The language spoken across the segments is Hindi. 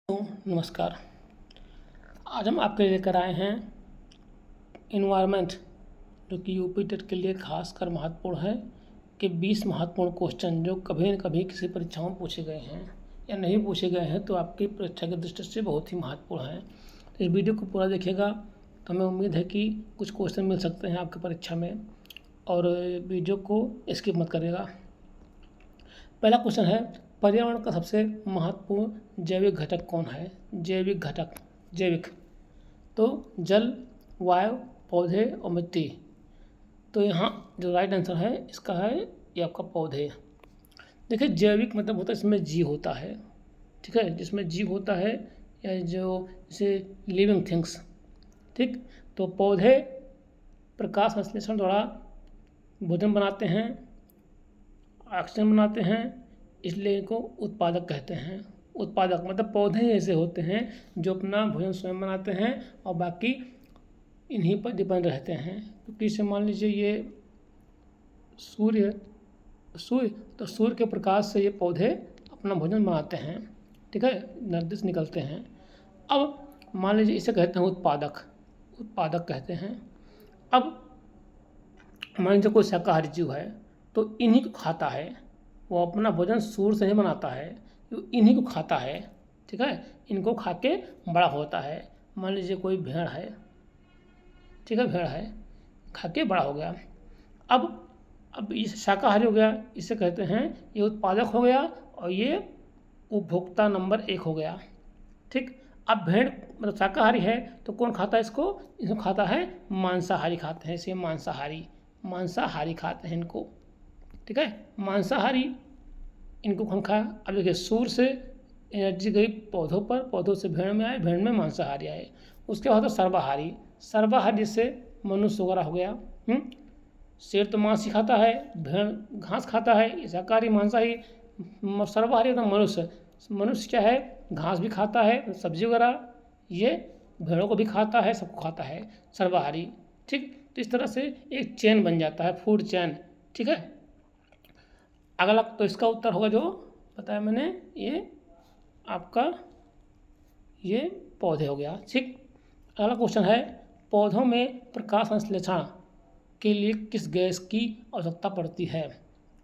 नमस्कार। आज हम आपके लिए लेकर आए हैं इन्वायरमेंट, जो कि यूपी टेट के लिए खासकर महत्वपूर्ण है कि 20 महत्वपूर्ण क्वेश्चन जो कभी न कभी किसी परीक्षाओं में पूछे गए हैं या नहीं पूछे गए हैं तो आपकी परीक्षा की दृष्टि से बहुत ही महत्वपूर्ण है। तो इस वीडियो को पूरा देखिएगा तो हमें उम्मीद है कि कुछ क्वेश्चन मिल सकते हैं आपकी परीक्षा में, और वीडियो को स्किप मत करिएगा। पहला क्वेश्चन है, पर्यावरण का सबसे महत्वपूर्ण जैविक घटक कौन है? जैविक घटक, जैविक तो जल, वायु, पौधे और मिट्टी। तो यहाँ जो राइट आंसर है इसका है ये आपका पौधे। देखिए, जैविक मतलब होता है इसमें जीव होता है, ठीक है, जिसमें जीव होता है या जो जैसे लिविंग थिंग्स, ठीक। तो पौधे प्रकाश संश्लेषण द्वारा भोजन बनाते हैं, ऑक्सीजन बनाते हैं, इसलिए इनको उत्पादक कहते हैं। उत्पादक मतलब पौधे ही ऐसे होते हैं जो अपना भोजन स्वयं बनाते हैं और बाकी इन्हीं पर डिपेंड रहते हैं। क्योंकि इसे मान लीजिए ये सूर्य तो सूर्य के प्रकाश से ये पौधे अपना भोजन बनाते हैं, ठीक है, नदी से निकलते हैं। अब मान लीजिए इसे कहते हैं उत्पादक, उत्पादक कहते हैं। अब मान लीजिए कोई शाकाहारी जीव है तो इन्हीं को खाता है, वो अपना भोजन सूर्य से नहीं बनाता है, वो इन्हीं को खाता है, ठीक है, इनको खा के बड़ा होता है। मान लीजिए कोई भेड़ है, ठीक है, भेड़ है, खा के बड़ा हो गया। अब ये शाकाहारी हो गया, इसे कहते हैं ये उत्पादक हो गया और ये उपभोक्ता नंबर 1 हो गया, ठीक। अब भेड़ मतलब शाकाहारी है तो कौन खाता है इसको? इसको खाता है मांसाहारी, खाते हैं इसे मांसाहारी खाते हैं इनको, ठीक है, मांसाहारी इनको कौन खाया? अब देखिए, सूर्य से एनर्जी गई पौधों पर, पौधों से भेड़ में आए, भेड़ में मांसाहारी आए। उसके बाद सर्वाहारी, सर्वाहारी से मनुष्य वगैरह हो गया। शेर तो मांस ही खाता है, भेड़ घास खाता है, शाकाहारी मांसाहारी। सर्वाहारी मतलब मनुष्य, मनुष्य क्या है, घास भी खाता है, सब्जी वगैरह, ये भेड़ों को भी खाता है, सबको खाता है, सर्वाहारी, ठीक। तो इस तरह से एक चेन बन जाता है, फूड चेन, ठीक है। अगला तो इसका उत्तर होगा जो बताया मैंने, ये आपका ये पौधे हो गया, ठीक। अगला क्वेश्चन है, पौधों में प्रकाश संश्लेषण के लिए किस गैस की आवश्यकता पड़ती है?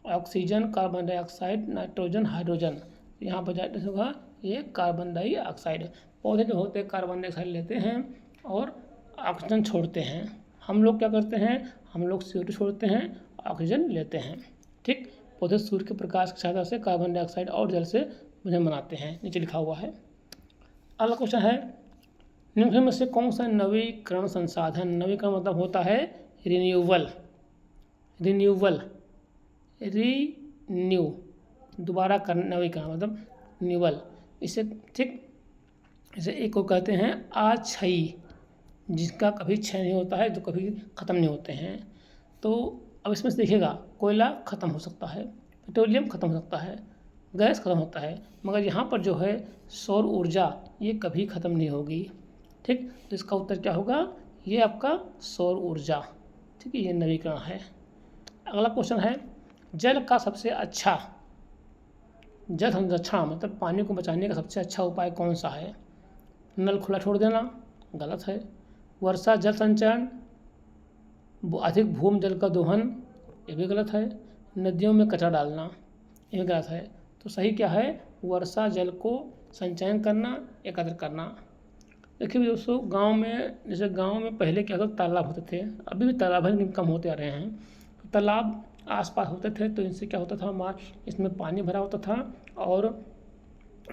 Oxygen, carbon dioxide, nitrogen, hydrogen. यहाँ पर जाए होगा ये कार्बन डाइऑक्साइड। पौधे जो होते हैं कार्बन डाइऑक्साइड लेते हैं और ऑक्सीजन छोड़ते हैं। हम लोग क्या करते हैं? हम लोग CO2 छोड़ते हैं, ऑक्सीजन लेते हैं, ठीक। पौधे सूर्य के प्रकाश की सहायता से कार्बन डाइऑक्साइड और जल से भोजन बनाते हैं, नीचे लिखा हुआ है। अगला क्वेश्चन है, निम्न में से कौन सा नवीकरण संसाधन, नवीकरण मतलब होता है रिन्यूवल, दोबारा करना, नवीकरण मतलब रिन्यूवल, इसे, ठीक। इसे एक को कहते हैं अक्षयी, जिसका कभी क्षय नहीं होता है, जो कभी ख़त्म नहीं होते हैं। तो अब इसमें से देखिएगा, कोयला ख़त्म हो सकता है, पेट्रोलियम ख़त्म हो सकता है, गैस ख़त्म होता है, मगर यहाँ पर जो है सौर ऊर्जा, ये कभी ख़त्म नहीं होगी, ठीक। तो इसका उत्तर क्या होगा? ये आपका सौर ऊर्जा, ठीक है, ये नवीकरण है। अगला क्वेश्चन है, जल का सबसे अच्छा, जल संरक्षण मतलब पानी को बचाने का सबसे अच्छा उपाय कौन सा है? नल खुला छोड़ देना गलत है, वर्षा जल संचयन, अधिक भूमि जल का दोहन, ये भी गलत है, नदियों में कचरा डालना, ये भी गलत है। तो सही क्या है? वर्षा जल को संचयन करना, एकत्र करना। देखिए दोस्तों, गांव में, जैसे गांव में पहले क्या होता, तालाब होते थे, अभी भी तालाब है लेकिन कम होते आ रहे हैं। तो तालाब आसपास होते थे तो इनसे क्या होता था, हमारा इसमें पानी भरा होता था और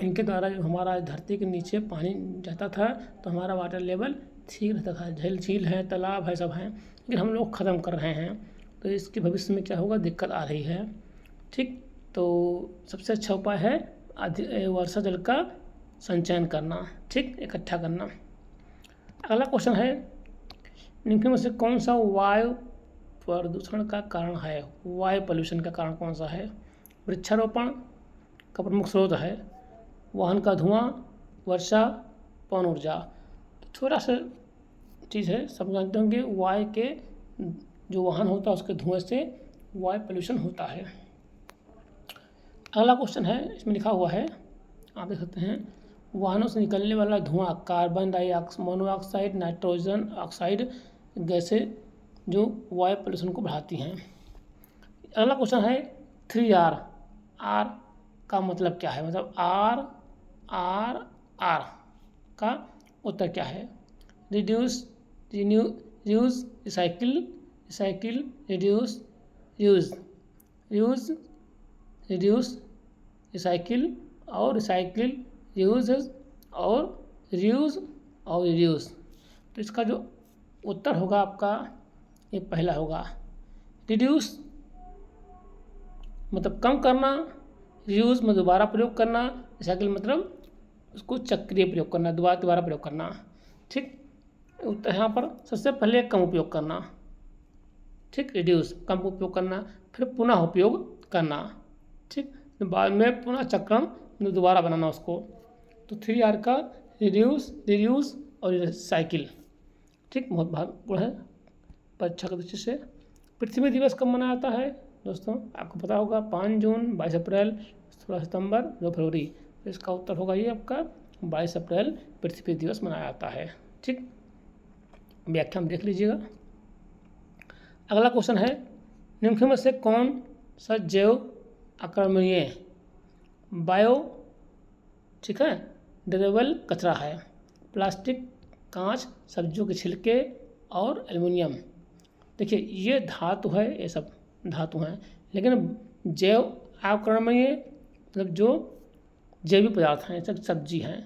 इनके द्वारा जो हमारा धरती के नीचे पानी जाता था तो हमारा वाटर लेवल ठीक रहता था। झील है, तालाब है, सब हैं, लेकिन हम लोग ख़त्म कर रहे हैं तो इसके भविष्य में क्या होगा, दिक्कत आ रही है, ठीक। तो सबसे अच्छा उपाय है वर्षा जल का संचयन करना, ठीक, इकट्ठा करना। अगला क्वेश्चन है, निम्न में से कौन सा वायु प्रदूषण का कारण है? वायु पोल्यूशन का कारण कौन सा है? वृक्षारोपण का प्रमुख स्रोत है, वाहन का धुआं, वर्षा, पवन ऊर्जा। तो थोड़ा सा चीज़ है, सब जानते होंगे, वायु के जो वाहन होता है उसके धुएं से वायु पोल्यूशन होता है। अगला क्वेश्चन है, इसमें लिखा हुआ है, आप देख सकते हैं, वाहनों से निकलने वाला धुआं कार्बन मोनोऑक्साइड, नाइट्रोजन ऑक्साइड गैसें जो वायु प्रदूषण को बढ़ाती हैं। अगला क्वेश्चन है 3R। आर का मतलब क्या है? मतलब आर का उत्तर क्या है? Reduce, reuse, recycle, reduce, use, reduce, recycle और रिसाइकिल, यूज और रीयूज और रिड्यूस। तो इसका जो उत्तर होगा आपका ये पहला होगा। रिड्यूस मतलब कम करना, रीयूज में दोबारा प्रयोग करना, रिसाइकिल मतलब उसको चक्रीय प्रयोग करना, दोबारा प्रयोग करना। ठीक, तो यहाँ पर सबसे पहले कम उपयोग करना। ठीक, रिड्यूस कम उपयोग करना, फिर पुनः उपयोग करना। ठीक, बाद में पुनः चक्रण दोबारा बनाना उसको। तो 3R का रिड्यूस, रीयूज और रिसाइकिल। ठीक, बहुत महत्वपूर्ण है परीक्षा की दृष्टि से। पृथ्वी दिवस कब मनाया जाता है दोस्तों? आपको पता होगा 5 जून, 22 अप्रैल, 16 सितंबर, 2 फरवरी। तो इसका उत्तर होगा ये आपका 22 अप्रैल पृथ्वी दिवस मनाया जाता है। ठीक, व्याख्या में देख लीजिएगा। अगला क्वेश्चन है निम्न में से कौन सा जैव अकर्मणीय बायो, ठीक है, डिग्रेडेबल कचरा है? प्लास्टिक, कांच, सब्जियों के छिलके और एल्युमिनियम। देखिए ये धातु है, ये सब धातु हैं, लेकिन जैव अकर्मणीय मतलब जो जैविक पदार्थ हैं, सब सब्जी हैं,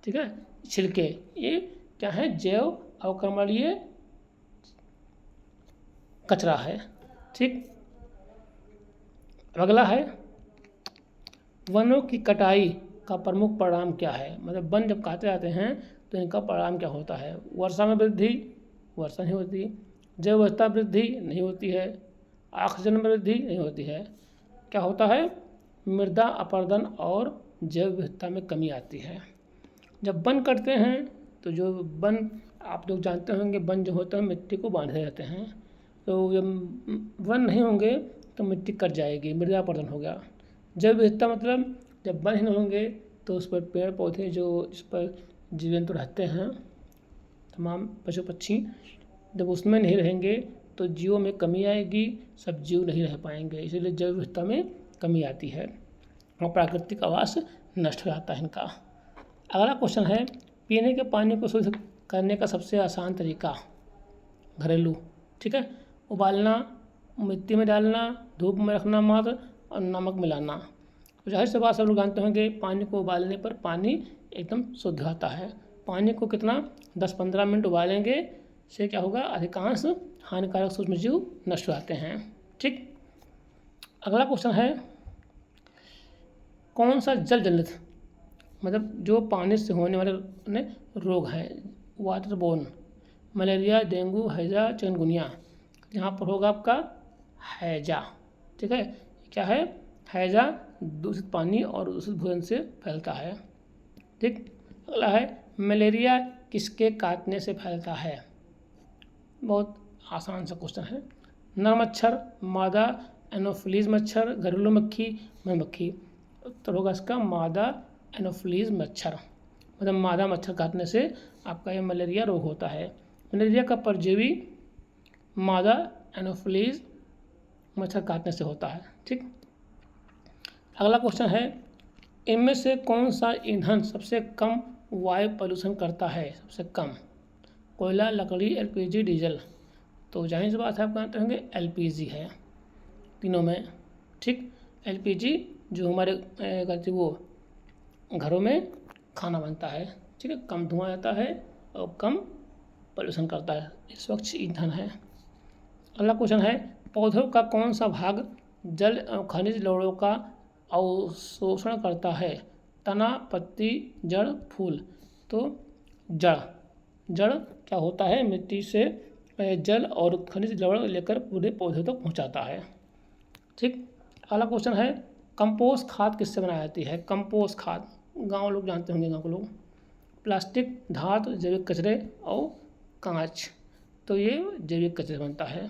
ठीक है, छिलके, ये क्या है? जैव अकर्मणीय कचरा है। ठीक, अगला है वनों की कटाई का प्रमुख परिणाम क्या है? मतलब वन जब काटे जाते हैं तो इनका परिणाम क्या होता है? वर्षा में वृद्धि, वर्षा नहीं होती। जैव विविधता वृद्धि नहीं होती है। ऑक्सीजन में वृद्धि नहीं होती है। क्या होता है? मृदा अपरदन और जैव विविधता में कमी आती है। जब वन कटते हैं तो जो वन, आप लोग जानते होंगे, वन जो होता है मिट्टी को बांधे रहते हैं। तो जब वन नहीं होंगे तो मिट्टी कट जाएगी, मृदा अपरदन हो गया। जैव विविधता मतलब जब वन नहीं होंगे तो उस पर पेड़ पौधे जो इस पर जीव जंतु रहते हैं, तमाम पशु पक्षी, जब उसमें नहीं रहेंगे तो जीवों में कमी आएगी, सब जीव नहीं रह पाएंगे, इसीलिए जैव विविधता में कमी आती है और प्राकृतिक आवास नष्ट हो जाता है इनका। अगला क्वेश्चन है पीने के पानी को शुद्ध करने का सबसे आसान तरीका? घरेलू, ठीक है, उबालना, मिट्टी में डालना, धूप में रखना मात्र और नमक मिलाना। तो जाहिर सी बात सब लोग जानते होंगे पानी को उबालने पर पानी एकदम शुद्ध आता है। पानी को कितना 10-15 मिनट उबालेंगे से क्या होगा? अधिकांश हानिकारक सूक्ष्मजीव नष्ट हो जाते हैं। ठीक, अगला क्वेश्चन है कौन सा जल जनित मतलब जो पानी से होने वाले रोग हैं, वाटरबोर्न, मलेरिया, डेंगू, हैजा, चिकनगुनिया। यहाँ पर होगा आपका हैजा। ठीक है, क्या है? हैजा दूषित पानी और दूषित भोजन से फैलता है। ठीक, अगला है मलेरिया किसके काटने से फैलता है? बहुत आसान सा क्वेश्चन है। नर मच्छर, मादा एनोफिलीज मच्छर, घरेलू मक्खी, मधुमक्खी। उत्तर होगा इसका मादा एनोफिलीज मच्छर, मतलब मादा मच्छर काटने से आपका ये मलेरिया रोग होता है। मलेरिया का परजीवी मादा एनोफिलीज मच्छर काटने से होता है। ठीक, अगला क्वेश्चन है इनमें से कौन सा ईंधन सबसे कम वायु प्रदूषण करता है? सबसे कम? कोयला, लकड़ी, एलपीजी, डीजल। तो जाहिर सी बात है आप जानते होंगे एलपीजी है तीनों में। ठीक, एलपीजी जो हमारे वो घरों में खाना बनता है, ठीक है, कम धुआं आता है और कम प्रदूषण करता है, स्वच्छ ईंधन है। अगला क्वेश्चन है पौधों का कौन सा भाग जल खनिज लवणों का अवशोषण करता है? तना, पत्ती, जड़, फूल। तो जड़ क्या होता है? मिट्टी से जल और खनिज लवण लेकर पूरे पौधे तक पहुंचाता है। ठीक, अगला क्वेश्चन है कंपोस्ट खाद किससे बनाई जाती है? कंपोस्ट खाद गांव लोग जानते होंगे, गांव के लोग। प्लास्टिक, धातु, जैविक कचरे और कांच। तो ये जैविक कचरे बनता है।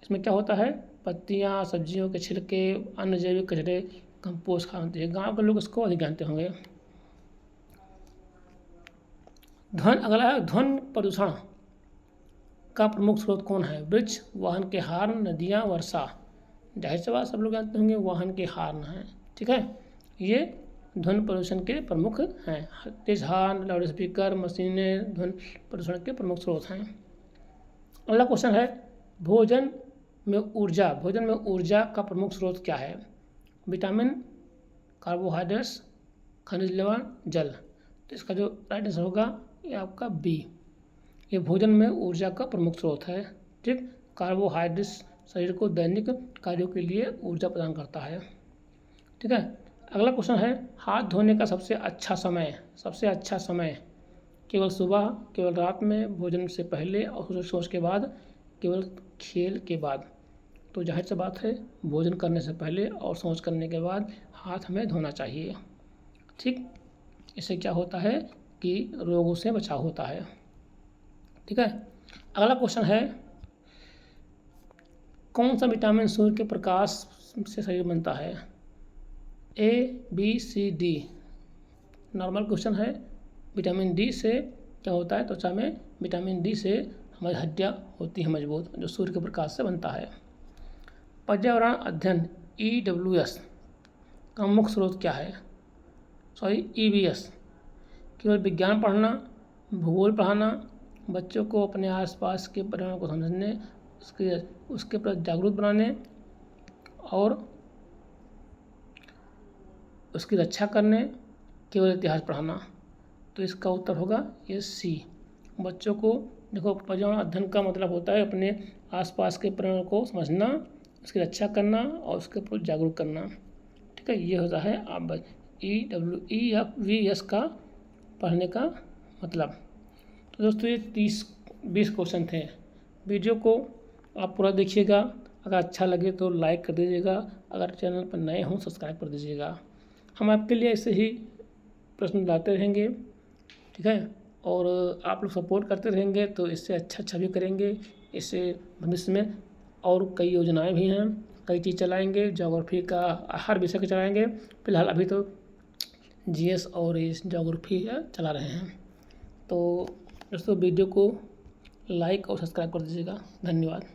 इसमें क्या होता है? पत्तियाँ, सब्जियों के छिलके, अन्य जैविक कचरे कंपोस्ट खाद बनती है। गाँव के लोग इसको अधिक जानते होंगे। अगला है ध्वनि प्रदूषण का प्रमुख स्रोत कौन है? वृक्ष, वाहन के हॉर्न, नदियाँ, वर्षा। जाहिर सी बात सब लोग जानते होंगे वाहन के हॉर्न हैं। ठीक है, ये ध्वनि प्रदूषण के प्रमुख हैं। तेज हॉर्न, लाउड स्पीकर, मशीनें ध्वनि प्रदूषण के प्रमुख स्रोत हैं। अगला क्वेश्चन है भोजन में ऊर्जा का प्रमुख स्रोत क्या है? विटामिन, कार्बोहाइड्रेट्स, खनिज लवण, जल। तो इसका जो राइट आंसर होगा ये आपका बी। ये भोजन में ऊर्जा का प्रमुख स्रोत है। ठीक, कार्बोहाइड्रेट्स शरीर को दैनिक कार्यों के लिए ऊर्जा प्रदान करता है। ठीक है, अगला क्वेश्चन है हाथ धोने का सबसे अच्छा समय केवल सुबह, केवल रात में, भोजन से पहले और सोच के बाद, केवल खेल के बाद। तो जाहिर सी बात है भोजन करने से पहले और सोच करने के बाद हाथ हमें धोना चाहिए। ठीक, इससे क्या होता है कि रोगों से बचाव होता है। ठीक है, अगला क्वेश्चन है कौन सा विटामिन सूर्य के प्रकाश से शरीर बनता है? ए, बी, सी, डी। नॉर्मल क्वेश्चन है। विटामिन डी से क्या होता है त्वचा में? विटामिन डी से हमारी हड्डियाँ होती हैं मजबूत, जो सूर्य के प्रकाश से बनता है। पर्यावरण अध्ययन EWS का मुख्य स्रोत क्या है? EVS। केवल विज्ञान पढ़ना, भूगोल पढ़ाना, बच्चों को अपने आसपास के पर्यावरण को समझने, उसके प्रति जागरूक बनाने और उसकी रक्षा करने, केवल इतिहास पढ़ाना। तो इसका उत्तर होगा ये सी। बच्चों को देखो पर्यावरण अध्ययन का मतलब होता है अपने आसपास के पर्यावरण को समझना, उसकी रक्षा करना और उसके प्रति जागरूक करना। ठीक है, ये होता है आप EWS का पढ़ने का मतलब। तो दोस्तों ये 20 क्वेश्चन थे। वीडियो को आप पूरा देखिएगा, अगर अच्छा लगे तो लाइक कर दीजिएगा, अगर चैनल पर नए हों सब्सक्राइब कर दीजिएगा। हम आपके लिए ऐसे ही प्रश्न लाते रहेंगे। ठीक है, और आप लोग सपोर्ट करते रहेंगे तो इससे अच्छा भी करेंगे। इससे भविष्य में और कई योजनाएं भी हैं, कई चीज़ चलाएंगे, ज्योग्राफी का हर विषय का चलाएंगे। फिलहाल अभी तो GS और इस ज्योग्राफी चला रहे हैं। तो दोस्तों वीडियो को लाइक और सब्सक्राइब कर दीजिएगा। धन्यवाद।